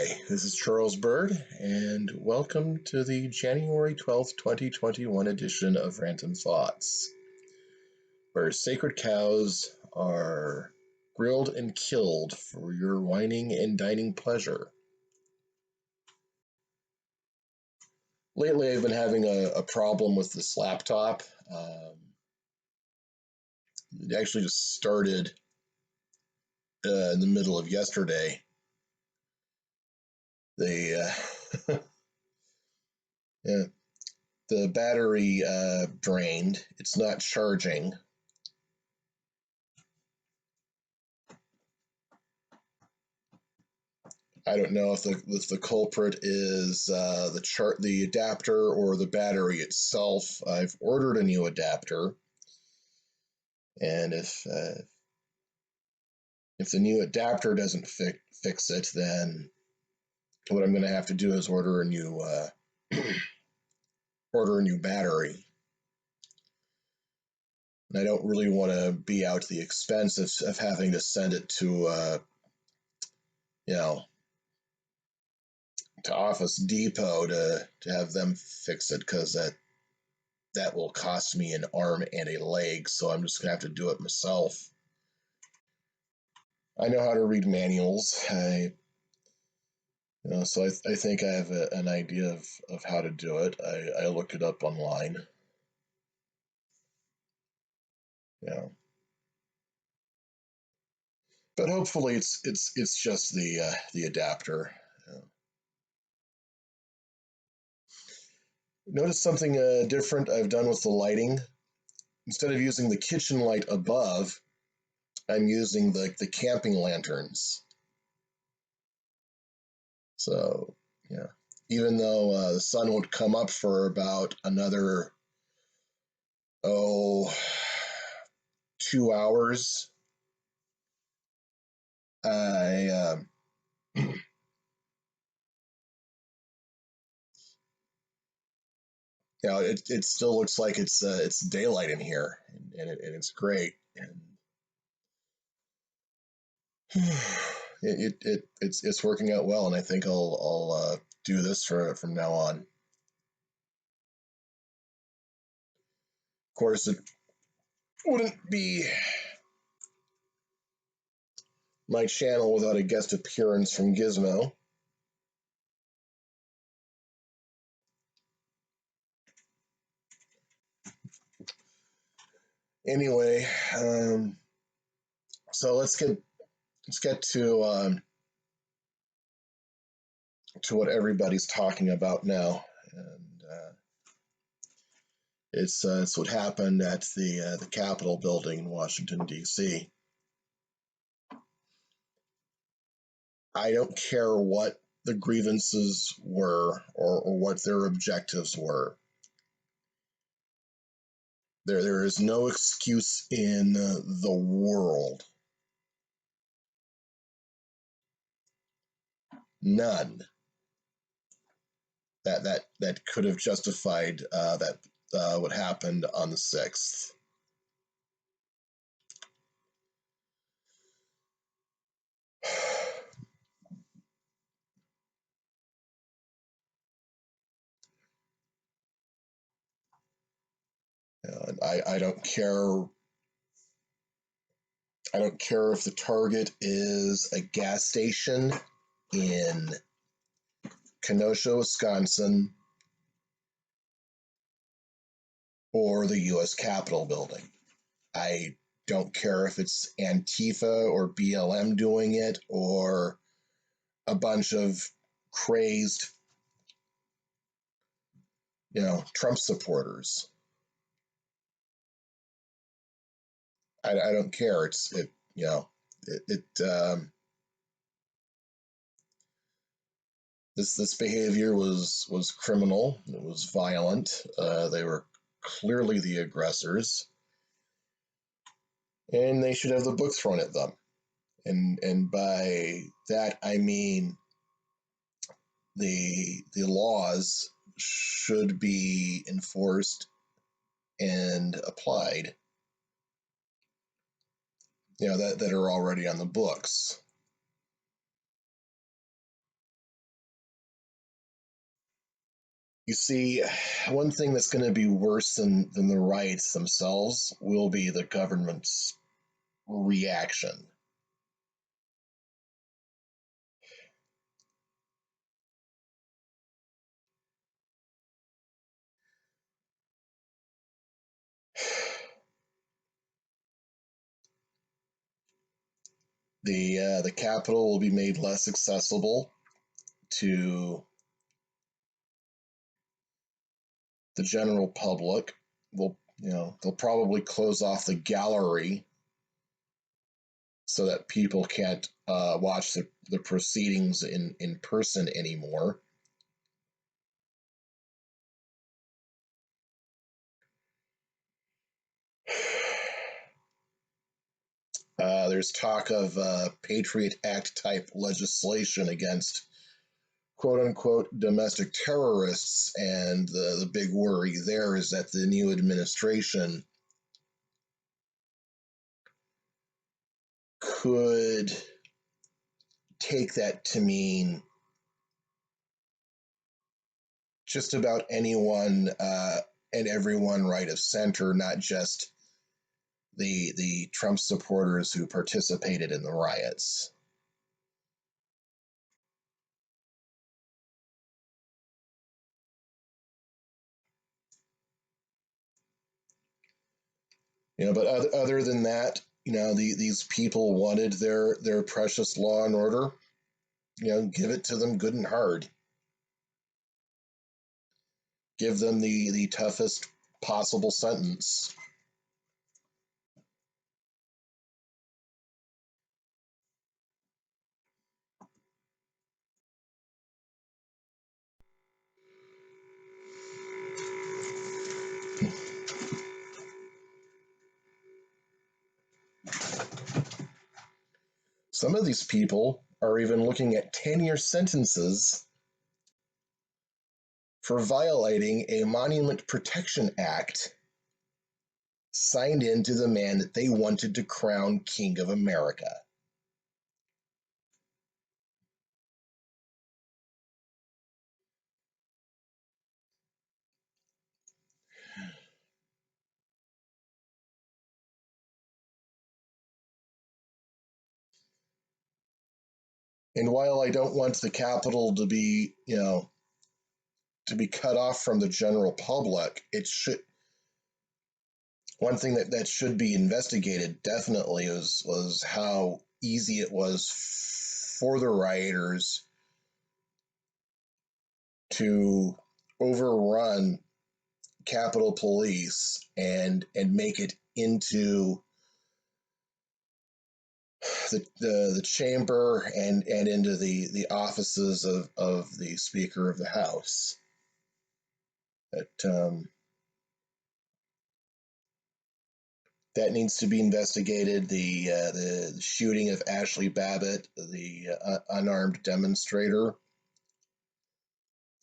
Hi, this is Charles Bird, and welcome to the January 12th, 2021 edition of Rant-Om Thoughts, where sacred cows are grilled and killed for your whining and dining pleasure. Lately, I've been having a problem with this laptop. It actually just started in the middle of yesterday. The yeah, the battery drained. It's not charging. I don't know if the culprit is the adapter or the battery itself. I've ordered a new adapter, and if the new adapter doesn't fix it, then what I'm going to have to do is order a new order a new battery. And I don't really want to be out the expense of having to send it to to Office Depot to have them fix it, because that will cost me an arm and a leg, so I'm just gonna have to do it myself. I know how to read manuals. So I think I have an idea of how to do it. I looked it up online. But hopefully it's just the adapter. Notice something different I've done with the lighting. Instead of using the kitchen light above, I'm using the camping lanterns. So, yeah, even though the sun won't come up for about another, 2 hours, I, it still looks like it's daylight in here, and it's great, and it's working out well, and I think I'll do this from now on. Of course, it wouldn't be my channel without a guest appearance from Gizmo. Anyway, so let's get to what everybody's talking about now, and it's what happened at the Capitol building in Washington, D.C. I don't care what the grievances were or what their objectives were. There is no excuse in the world, none, that could have justified that what happened on the 6th. I don't care. I don't care if the target is a gas station in Kenosha, Wisconsin, or the U.S. Capitol building. I don't care if it's Antifa or BLM doing it, or a bunch of crazed, Trump supporters. I don't care. This behavior was criminal. It was violent. They were clearly the aggressors, and they should have the book thrown at them. And by that I mean the laws should be enforced and applied, that are already on the books. You see, one thing that's going to be worse than the riots themselves will be the government's reaction. The capital will be made less accessible to the general public. They'll probably close off the gallery so that people can't watch the proceedings in person anymore. There's talk of Patriot Act type legislation against quote unquote domestic terrorists, and the big worry there is that the new administration could take that to mean just about anyone and everyone right of center, not just the Trump supporters who participated in the riots. But other than that, these people wanted their precious law and order. Give it to them good and hard. Give them the toughest possible sentence. Some of these people are even looking at 10-year sentences for violating a Monument Protection Act signed into the man that they wanted to crown King of America. And while I don't want the Capitol to be cut off from the general public, it should. One thing that should be investigated definitely was how easy it was for the rioters to overrun Capitol Police and make it into the chamber and into the offices of the Speaker of the House. That needs to be investigated. The shooting of Ashley Babbitt, the unarmed demonstrator,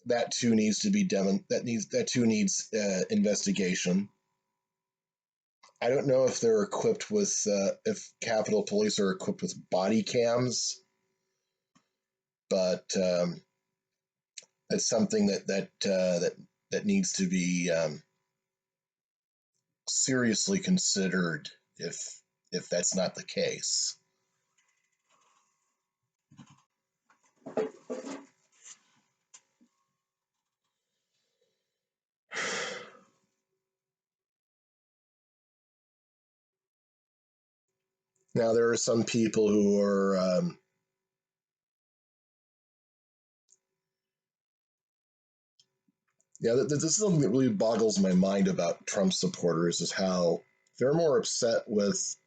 that too needs to be investigation. I don't know if they're equipped with if Capitol Police are equipped with body cams, but it's something that needs to be seriously considered if that's not the case. Now there are some people who are this is something that really boggles my mind about Trump supporters is how they're more upset with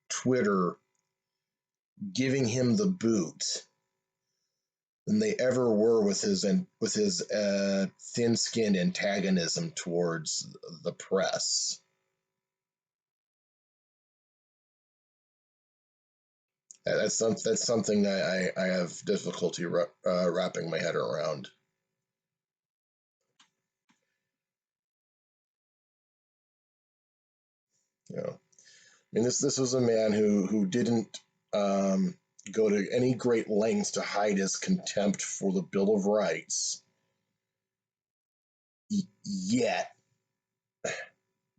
Twitter giving him the boot than they ever were with his thin-skinned antagonism towards the press. That's something I have difficulty wrapping my head around. I mean, this was a man who didn't go to any great lengths to hide his contempt for the Bill of Rights. Yet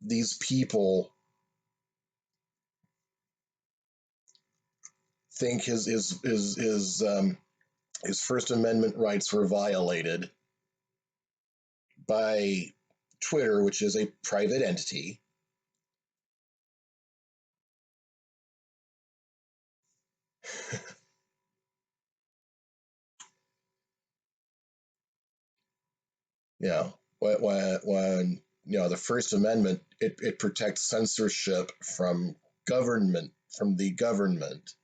these people think his First Amendment rights were violated by Twitter, which is a private entity. You know, when the First Amendment, it protects censorship from the government.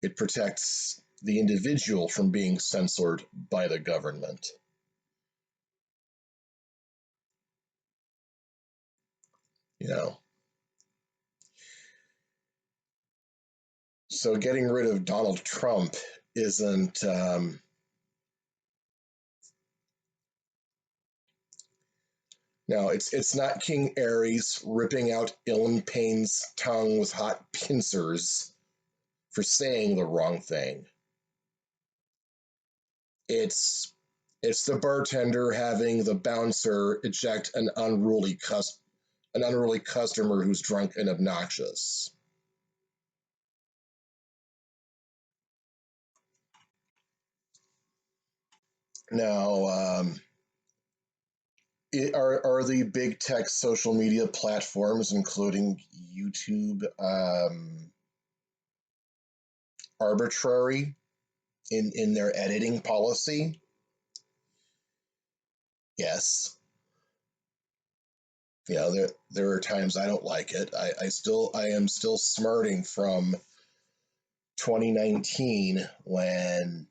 It protects the individual from being censored by the government. You know, so getting rid of Donald Trump isn't no, it's not King Ares ripping out Ellen Payne's tongue with hot pincers for saying the wrong thing. It's it's the bartender having the bouncer eject an unruly customer who's drunk and obnoxious. Now, are the big tech social media platforms, including YouTube, arbitrary in their editing policy? Yes. There are times I don't like it. I am still smarting from 2019 when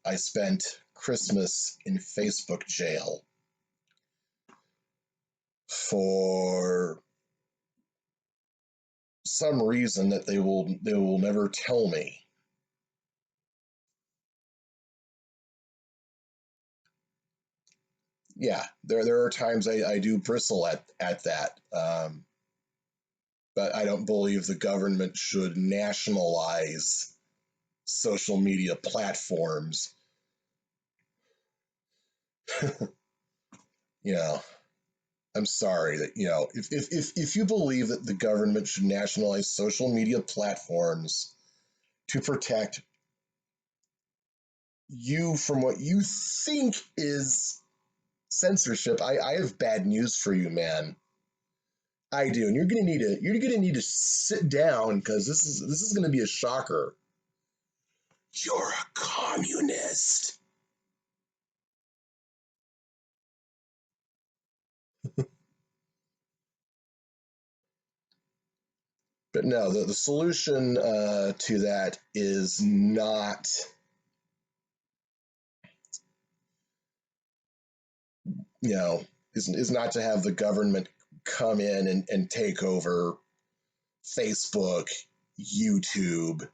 I spent Christmas in Facebook jail for some reason that they will never tell me. Yeah, there are times I do bristle at that, but I don't believe the government should nationalize social media platforms. you know, I'm sorry that if you believe that the government should nationalize social media platforms to protect you from what you think is censorship, I have bad news for you, man. I do, and you're gonna need to sit down because this is gonna be a shocker. You're a communist. But no, the solution to that is not, you know, is not to have the government come in and take over Facebook, YouTube,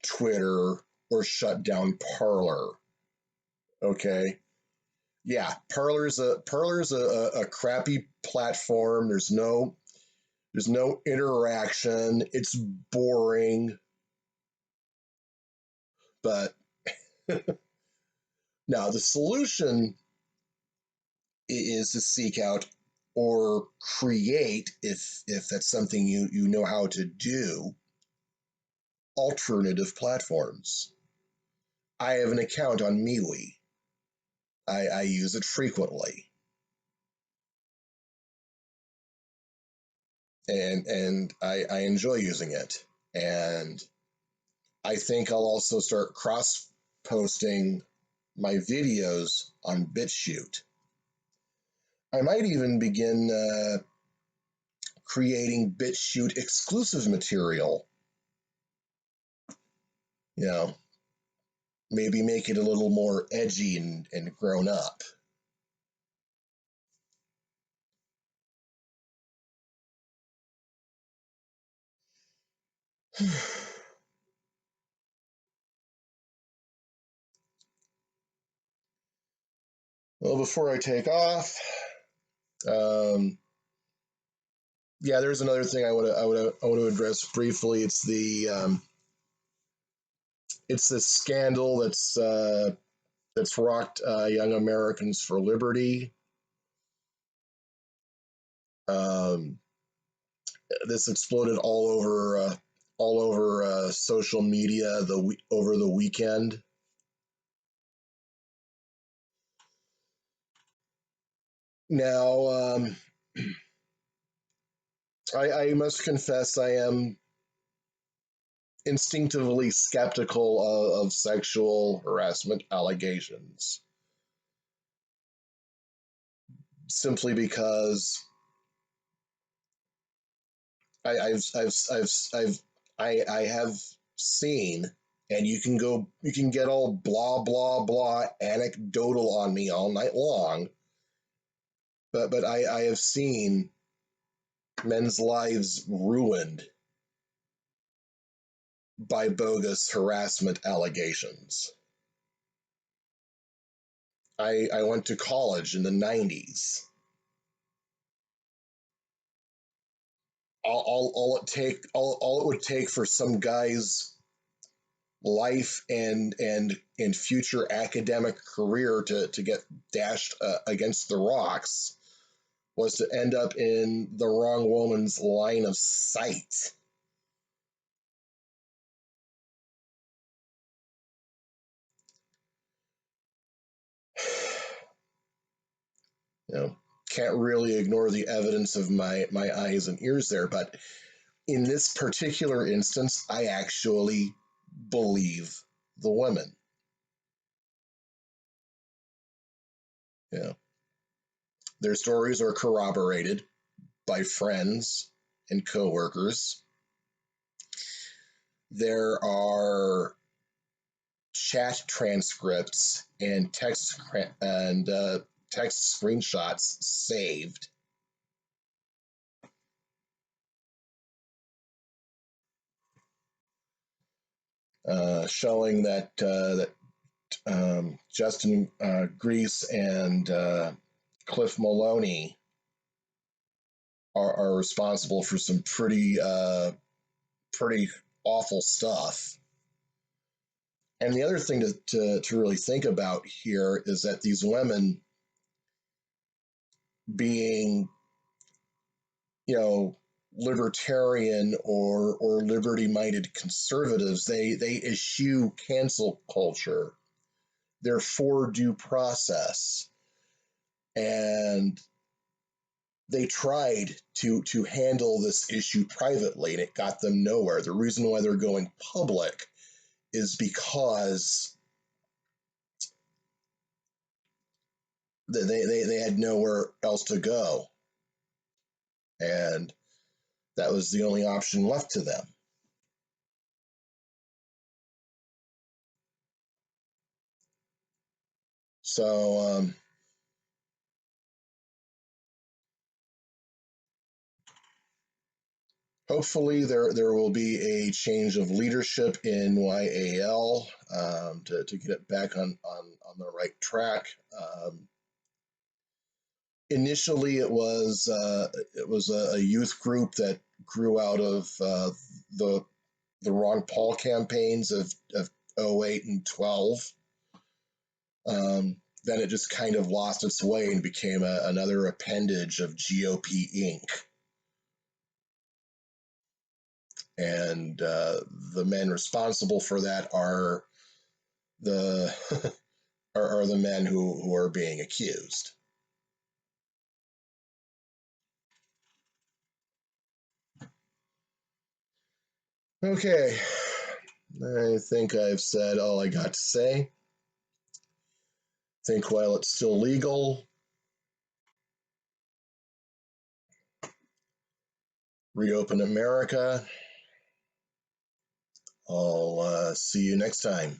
Twitter, or shut down Parler. Okay, yeah, Parler's a crappy platform. There's no interaction. It's boring. But now the solution is to seek out or create, if that's something you know how to do, alternative platforms. I have an account on MeWe. I use it frequently, and I enjoy using it. And I think I'll also start cross posting my videos on BitChute. I might even begin creating BitChute exclusive material. You know, maybe make it a little more edgy and grown up. Well, before I take off, um, yeah, there's another thing I want to address briefly. It's it's this scandal that's rocked young Americans for liberty. Um, this exploded all over social media over the weekend. Now, I must confess, I am instinctively skeptical of sexual harassment allegations, simply because I, I've, I've, I've, I've, I have seen, and you can get all blah, blah, blah, anecdotal on me all night long, but I have seen men's lives ruined by bogus harassment allegations. I went to college in the 90s. All it would take for some guy's life and future academic career to get dashed against the rocks was to end up in the wrong woman's line of sight. You know, can't really ignore the evidence of my eyes and ears there, but in this particular instance, I actually believe the women. You know, their stories are corroborated by friends and coworkers. There are chat transcripts and text screenshots saved, showing that Justin Grease and Cliff Maloney are responsible for some pretty awful stuff. And the other thing to really think about here is that these women, being, you know, libertarian or liberty minded conservatives, they eschew cancel culture. They're for due process. And they tried to handle this issue privately, and it got them nowhere. The reason why they're going public is because they had nowhere else to go, and that was the only option left to them. So hopefully there will be a change of leadership in YAL, to get it back on the right track. Initially, it was a youth group that grew out of the the Ron Paul campaigns of 08 and 12. Then it just kind of lost its way and became another appendage of GOP Inc. And the men responsible for that are the are the men who are being accused. Okay, I think I've said all I got to say. I think while it's still legal, reopen America. I'll see you next time.